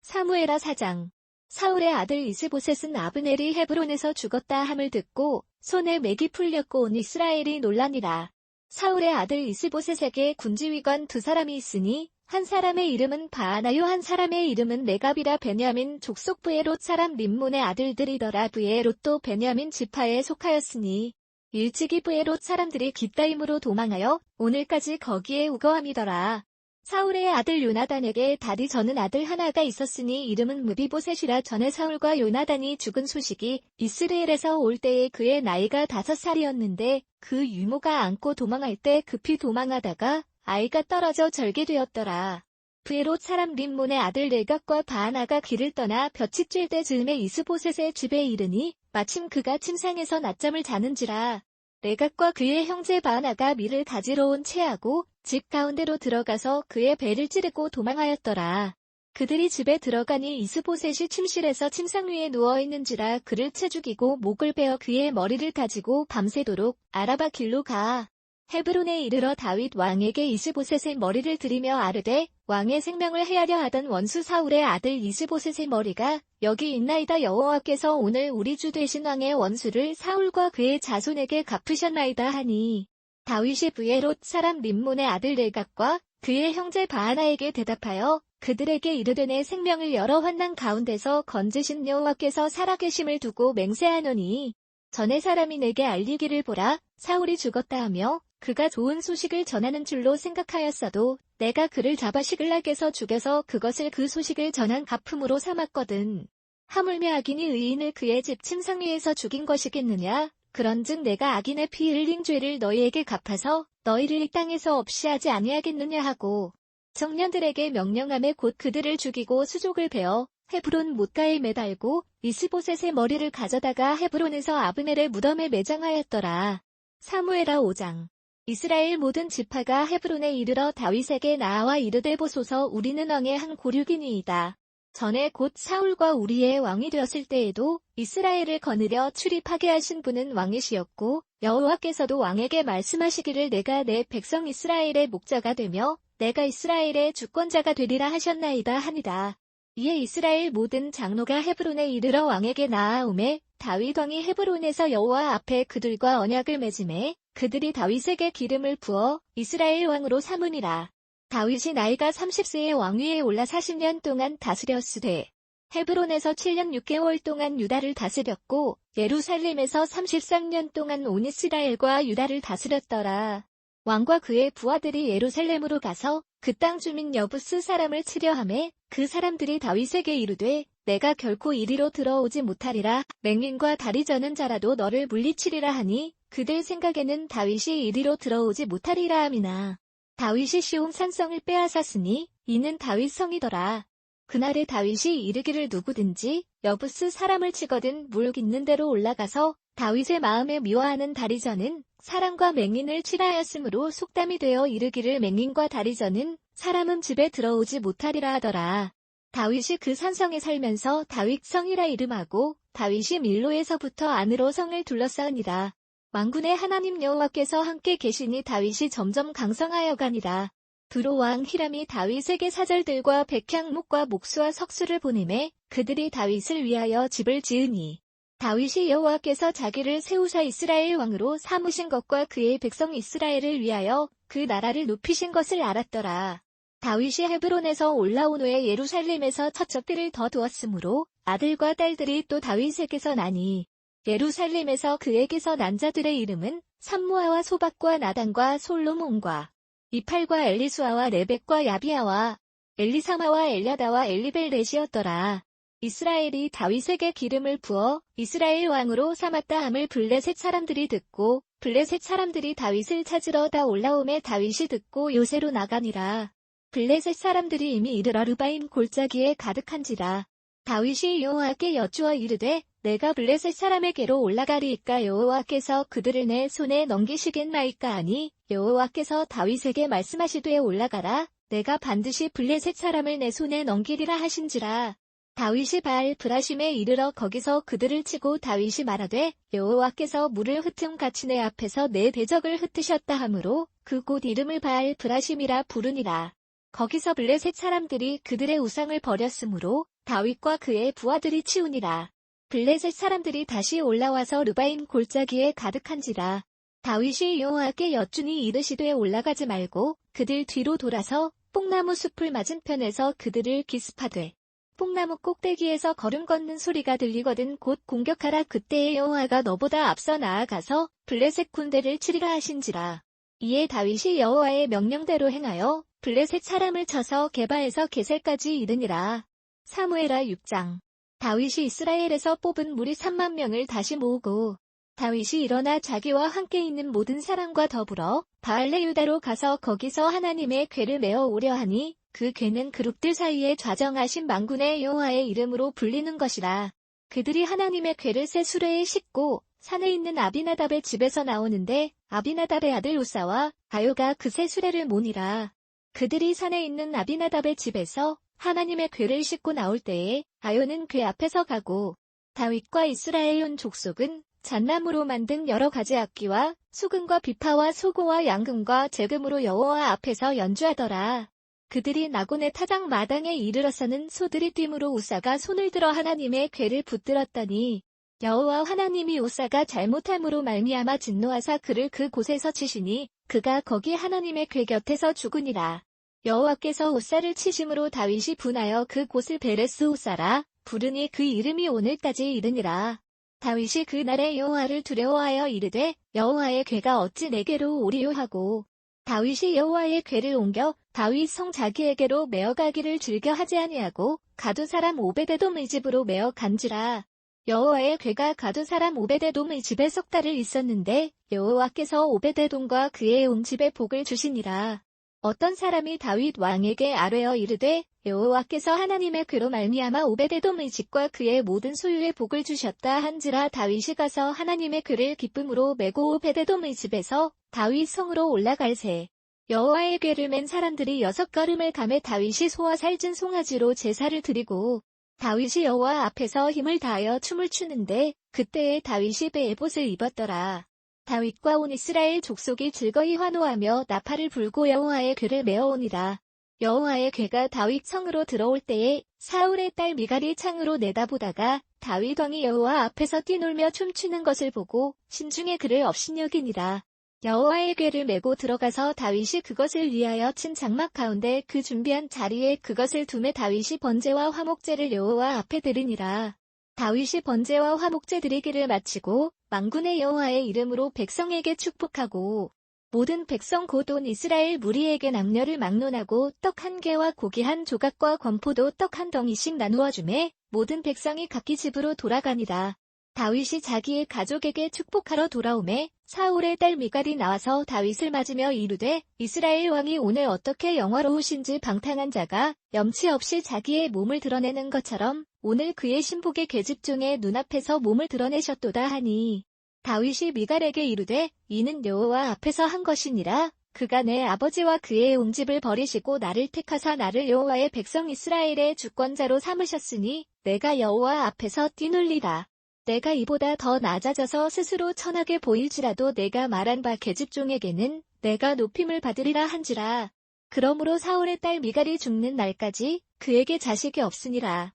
사무엘하 4장. 사울의 아들 이스보셋은 아브넬이 헤브론에서 죽었다 함을 듣고 손에 맥이 풀렸고 온 이스라엘이 놀라니라. 사울의 아들 이스보셋에게 군지휘관 두 사람이 있으니 한 사람의 이름은 바아나요 한 사람의 이름은 레갑이라. 베냐민 족속 브에롯 사람 림몬의 아들들이더라. 브에롯도 베냐민 지파에 속하였으니 일찍이 브에롯 사람들이 깃다임으로 도망하여 오늘까지 거기에 우거함이더라. 사울의 아들 요나단에게 다리 저는 아들 하나가 있었으니 이름은 무비보셋이라. 전에 사울과 요나단이 죽은 소식이 이스라엘에서 올 때에 그의 나이가 5살이었는데 그 유모가 안고 도망할 때 급히 도망하다가 아이가 떨어져 절개되었더라. 브에롯 사람 림몬의 아들 레갑과 바아나가 길을 떠나 볕이 쬐 때 즈음에 이스보셋의 집에 이르니 마침 그가 침상에서 낮잠을 자는지라. 레갑과 그의 형제 바아나가 밀을 가지러 온 채하고 집 가운데로 들어가서 그의 배를 찌르고 도망하였더라. 그들이 집에 들어가니 이스보셋이 침실에서 침상 위에 누워있는지라. 그를 쳐 죽이고 목을 베어 그의 머리를 가지고 밤새도록 아라바 길로 가. 헤브론에 이르러 다윗 왕에게 이스보셋의 머리를 들이며 아르되 왕의 생명을 해하려 하던 원수 사울의 아들 이스보셋의 머리가 여기 있나이다. 여호와께서 오늘 우리 주 되신 왕의 원수를 사울과 그의 자손에게 갚으셨나이다 하니 다윗이 브에롯 사람 림몬의 아들 레갑과 그의 형제 바아나에게 대답하여 그들에게 이르되 내 생명을 여러 환난 가운데서 건지신 여호와께서 살아계심을 두고 맹세하노니 전에 사람이 내게 알리기를 보라 사울이 죽었다 하며 그가 좋은 소식을 전하는 줄로 생각하였어도 내가 그를 잡아 시글락에서 죽여서 그것을 그 소식을 전한 갚음으로 삼았거든. 하물며 악인이 의인을 그의 집 침상 위에서 죽인 것이겠느냐. 그런즉 내가 악인의 피 흘린 죄를 너희에게 갚아서 너희를 이 땅에서 없이 하지 아니하겠느냐 하고 청년들에게 명령하매 곧 그들을 죽이고 수족을 베어 헤브론 못가에 매달고 이스보셋의 머리를 가져다가 헤브론에서 아브넬의 무덤에 매장하였더라. 사무엘하 5장. 이스라엘 모든 지파가 헤브론에 이르러 다윗에게 나아와 이르되 보소서 우리는 왕의 한 고륙이니이다. 전에 곧 사울과 우리의 왕이 되었을 때에도 이스라엘을 거느려 출입하게 하신 분은 왕이시었고 여호와께서도 왕에게 말씀하시기를 내가 내 백성 이스라엘의 목자가 되며 내가 이스라엘의 주권자가 되리라 하셨나이다 하니라. 이에 이스라엘 모든 장로가 헤브론에 이르러 왕에게 나아오매 다윗 왕이 헤브론에서 여호와 앞에 그들과 언약을 맺음에 그들이 다윗에게 기름을 부어 이스라엘 왕으로 삼으니라. 다윗이 나이가 30세에 왕위에 올라 40년 동안 다스렸으되 헤브론에서 7년 6개월 동안 유다를 다스렸고 예루살렘에서 33년 동안 온 이스라엘과 유다를 다스렸더라. 왕과 그의 부하들이 예루살렘으로 가서 그 땅 주민 여부스 사람을 치려 하매 그 사람들이 다윗에게 이르되 내가 결코 이리로 들어오지 못하리라. 맹인과 다리 저는 자라도 너를 물리치리라 하니 그들 생각에는 다윗이 이리로 들어오지 못하리라 함이나 다윗이 시온 산성을 빼앗았으니 이는 다윗 성이더라. 그날에 다윗이 이르기를 누구든지 여부스 사람을 치거든 물 있는 데로 올라가서 다윗의 마음에 미워하는 다리저는 사람과 맹인을 칠하였으므로 속담이 되어 이르기를 맹인과 다리저는 사람은 집에 들어오지 못하리라 하더라. 다윗이 그 산성에 살면서 다윗성이라 이름하고 다윗이 밀로에서부터 안으로 성을 둘러싸으니라. 만군의 하나님 여호와께서 함께 계시니 다윗이 점점 강성하여 가니라. 두로 왕 히람이 다윗에게 사절들과 백향목과 목수와 석수를 보내매 그들이 다윗을 위하여 집을 지으니 다윗이 여호와께서 자기를 세우사 이스라엘 왕으로 삼으신 것과 그의 백성 이스라엘을 위하여 그 나라를 높이신 것을 알았더라. 다윗이 헤브론에서 올라온 후에 예루살렘에서 처첩들을 더 두었으므로 아들과 딸들이 또 다윗에게서 나니 예루살렘에서 그에게서 난 자들의 이름은 삼무아와 소박과 나단과 솔로몬과 이팔과 엘리수아와 레벡과 야비아와 엘리사마와 엘야다와 엘리벨렛이었더라. 이스라엘이 다윗에게 기름을 부어 이스라엘 왕으로 삼았다 함을 블레셋 사람들이 듣고 블레셋 사람들이 다윗을 찾으러 다 올라오매 다윗이 듣고 요새로 나가니라. 블레셋 사람들이 이미 이르러 르바임 골짜기에 가득한지라. 다윗이 여호와께 여쭈어 이르되 내가 블레셋 사람에게로 올라가리이까 여호와께서 그들을 내 손에 넘기시겠나이까 하니 여호와께서 다윗에게 말씀하시되 올라가라 내가 반드시 블레셋 사람을 내 손에 넘기리라 하신지라. 다윗이 바알 브라심에 이르러 거기서 그들을 치고 다윗이 말하되 여호와께서 물을 흩음 같이 내 앞에서 내 대적을 흩으셨다 하므로 그곳 이름을 바알 브라심이라 부르니라. 거기서 블레셋 사람들이 그들의 우상을 버렸으므로 다윗과 그의 부하들이 치우니라. 블레셋 사람들이 다시 올라와서 르바임 골짜기에 가득한지라. 다윗이 여호와께 여쭈니 이르시되 올라가지 말고 그들 뒤로 돌아서 뽕나무 숲을 맞은편에서 그들을 기습하되 뽕나무 꼭대기에서 걸음 걷는 소리가 들리거든 곧 공격하라. 그때에 여호와가 너보다 앞서 나아가서 블레셋 군대를 치리라 하신지라. 이에 다윗이 여호와의 명령대로 행하여 블레셋 사람을 쳐서 게바에서 게셀까지 이르니라. 사무엘하 6장. 다윗이 이스라엘에서 뽑은 무리 3만 명을 다시 모으고 다윗이 일어나 자기와 함께 있는 모든 사람과 더불어 바알레 유다로 가서 거기서 하나님의 궤를 메어 오려 하니 그 궤는 그룹들 사이에 좌정하신 만군의 여호와의 이름으로 불리는 것이라. 그들이 하나님의 궤를 새 수레에 싣고 산에 있는 아비나답의 집에서 나오는데 아비나답의 아들 우사와 아요가 그 새 수레를 모니라. 그들이 산에 있는 아비나답의 집에서 하나님의 궤를 싣고 나올 때에 아요는 궤 앞에서 가고 다윗과 이스라엘 온 족속은 잣나무로 만든 여러 가지 악기와 수금과 비파와 소고와 양금과 제금으로 여호와 앞에서 연주하더라. 그들이 나곤의 타작 마당에 이르러서는 소들이 뛰므로 우사가 손을 들어 하나님의 궤를 붙들었더니 여호와 하나님이 우사가 잘못함으로 말미암아 진노하사 그를 그 곳에서 치시니 그가 거기 하나님의 궤 곁에서 죽으니라. 여호와께서 우사를 치심으로 다윗이 분하여 그 곳을 베레스 우사라 부르니 그 이름이 오늘까지 이르니라. 다윗이 그날에 여호와를 두려워하여 이르되 여호와의 궤가 어찌 내게로 오리요 하고 다윗이 여호와의 궤를 옮겨 다윗 성 자기에게로 메어가기를 즐겨 하지 아니하고 가두 사람 오베데돔의 집으로 메어 간지라. 여호와의 궤가 가두 사람 오베데돔의 집에 석 달을 있었는데 여호와께서 오베데돔과 그의 온 집에 복을 주시니라. 어떤 사람이 다윗 왕에게 아뢰어 이르되 여호와께서 하나님의 궤로 말미암아 오베데돔의 집과 그의 모든 소유에 복을 주셨다 한지라. 다윗이 가서 하나님의 궤를 기쁨으로 메고 오베데돔의 집에서 다윗 성으로 올라갈새 여호와의 궤를 맨 사람들이 6걸음을 가매 다윗이 소와 살찐 송아지로 제사를 드리고 다윗이 여호와 앞에서 힘을 다하여 춤을 추는데 그때에 다윗이 베에봇을 입었더라. 다윗과 온 이스라엘 족속이 즐거이 환호하며 나팔을 불고 여호와의 궤를 메어오니라. 여호와의 궤가 다윗 성으로 들어올 때에 사울의 딸 미갈이 창으로 내다보다가 다윗 왕이 여호와 앞에서 뛰놀며 춤추는 것을 보고 심중에 그를 업신여기니라. 여호와의 궤를 메고 들어가서 다윗이 그것을 위하여 친 장막 가운데 그 준비한 자리에 그것을 두매 다윗이 번제와 화목제를 여호와 앞에 드리니라. 다윗이 번제와 화목제 드리기를 마치고 만군의 여호와의 이름으로 백성에게 축복하고 모든 백성 곧 온 이스라엘 무리에게 남녀를 막론하고 떡 1개와 고기 1조각과 건포도 떡 1덩이씩 나누어 주매 모든 백성이 각기 집으로 돌아가니라. 다윗이 자기의 가족에게 축복하러 돌아오매 사울의 딸 미갈이 나와서 다윗을 맞으며 이르되 이스라엘 왕이 오늘 어떻게 영화로우신지 방탕한 자가 염치 없이 자기의 몸을 드러내는 것처럼 오늘 그의 신복의 계집 중에 눈앞에서 몸을 드러내셨도다 하니 다윗이 미갈에게 이르되 이는 여호와 앞에서 한 것이니라. 그가 내 아버지와 그의 온 집을 버리시고 나를 택하사 나를 여호와의 백성 이스라엘의 주권자로 삼으셨으니 내가 여호와 앞에서 뛰놀리라. 내가 이보다 더 낮아져서 스스로 천하게 보일지라도 내가 말한 바 계집종에게는 내가 높임을 받으리라 한지라. 그러므로 사울의 딸 미갈이 죽는 날까지 그에게 자식이 없으니라.